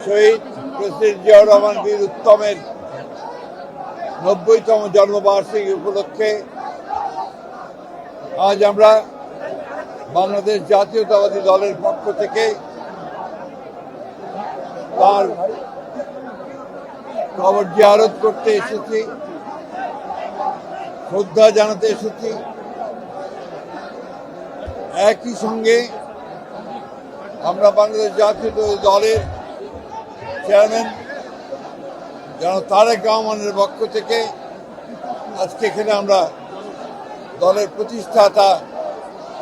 শহীদ president Ziaur Rahman বীর উত্তমের ৯০তম জন্মবার্ষিকী উপলক্ষে আজ আমরা বাংলাদেশ জাতীয়তাবাদী দলের পক্ষ থেকে তার কবর জিয়ারত করতে এসেছি, শ্রদ্ধা জানাতে এসেছি। একই সঙ্গে আমরা বাংলাদেশ জাতীয়তাবাদী দলের চেয়ারম্যান জনাব তারেক রহমানের পক্ষ থেকে আজকে এখানে আমরা দলের প্রতিষ্ঠাতা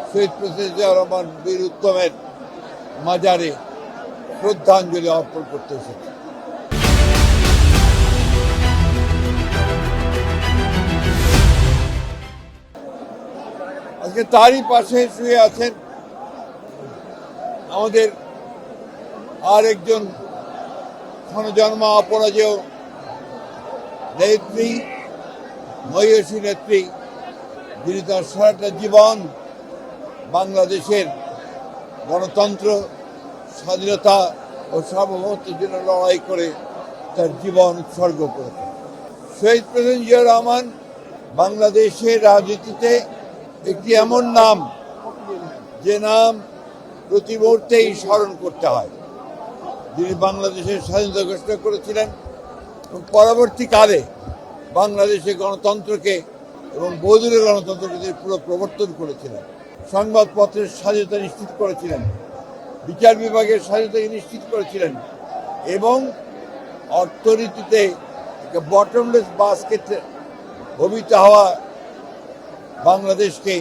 শহীদ প্রেসিডেন্ট জিয়াউর রহমান বীর উত্তমের মাজারে শ্রদ্ধাঞ্জলি অর্পণ করতে এসেছি। আজকে তারই পাশে শুয়ে আছেন আমাদের আর একজন ক্ষণজন্মা অপরাজেয় নেত্রী, মহিষী নেত্রী, যিনি তার সারাটা জীবন বাংলাদেশের গণতন্ত্র, স্বাধীনতা ও সার্বভৌমত্বের জন্য লড়াই করে তার জীবন উৎসর্গ করেছেন। শহীদ প্রেসিডেন্ট জিয়াউর রহমান বাংলাদেশের রাজনীতিতে একটি এমন নাম, যে নাম প্রতি মুহূর্তেই স্মরণ করতে হয়। যিনি বাংলাদেশের স্বাধীনতা ঘোষণা করেছিলেন এবং পরবর্তীকালে বাংলাদেশে গণতন্ত্রকে এবং বহুদলীয় গণতন্ত্রকে তিনি পুরো প্রবর্তন করেছিলেন। সংবাদপত্রের স্বাধীনতা নিশ্চিত করেছিলেন, বিচার বিভাগের স্বাধীনতাকে নিশ্চিত করেছিলেন এবং অর্থনীতিতে বটমলেস বাস্কেটে ভবিত হওয়া বাংলাদেশকে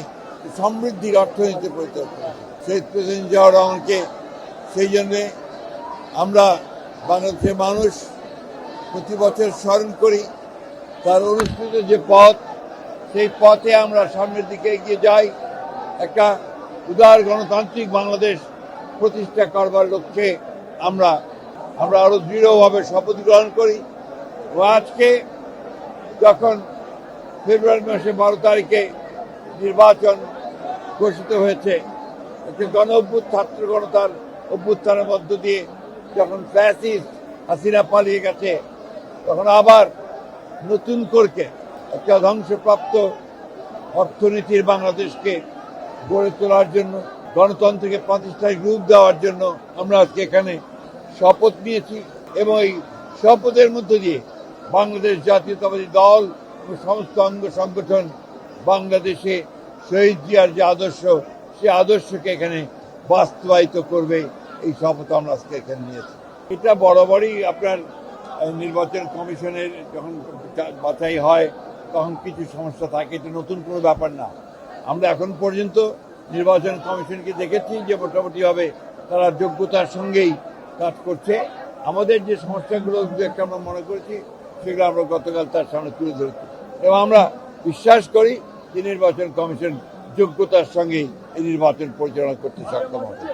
সমৃদ্ধির অর্থনীতিতে পরিণত করেছেন। শহীদ প্রেসিডেন্ট জিয়াউর রহমানকে সেই জন্যে আমরা বাংলাদেশের মানুষ প্রতি বছর স্মরণ করি। তার অনুষ্ঠিত যে পথ, সেই পথে আমরা সামনের দিকে এগিয়ে যাই, একটা উদার গণতান্ত্রিক বাংলাদেশ প্রতিষ্ঠা করবার লক্ষ্যে আমরা আরো দৃঢ়ভাবে শপথ গ্রহণ করি। ও আজকে যখন ফেব্রুয়ারি মাসে 12 তারিখে নির্বাচন ঘোষিত হয়েছে, একটি ছাত্র গণতার অভ্যুত্থানের মধ্য দিয়ে যখন ফ্যাসিস্ট হাসিনা পালিয়ে গেছে, তখন আবার নতুন করে একটা ধ্বংসপ্রাপ্ত অর্থনীতির বাংলাদেশকে গড়ে তোলার জন্য, গণতন্ত্রকে প্রাতিষ্ঠানিক রূপ দেওয়ার জন্য আমরা আজকে এখানে শপথ নিয়েছি। এবং এই শপথের মধ্য দিয়ে বাংলাদেশ জাতীয়তাবাদী দল ও সমস্ত অঙ্গ সংগঠন বাংলাদেশে শহীদ জিয়ার যে আদর্শ, সে আদর্শকে এখানে বাস্তবায়িত করবে, এই শপথ আমরা আজকে এখানে নিয়েছি। এটা বরাবরই আপনার নির্বাচন কমিশনের যখন বাছাই হয় তখন কিছু সমস্যা থাকে, এটা নতুন কোনো ব্যাপার না। আমরা এখন পর্যন্ত নির্বাচন কমিশনকে দেখেছি যে মোটামুটিভাবে তারা যোগ্যতার সঙ্গেই কাজ করছে। আমাদের যে সমস্যাগুলো একটা আমরা মনে করেছি, সেগুলো আমরা গতকাল তার সামনে তুলে ধরেছি এবং আমরা বিশ্বাস করি যে নির্বাচন কমিশন যোগ্যতার সঙ্গেই এই নির্বাচন পরিচালনা করতে সক্ষম হবে।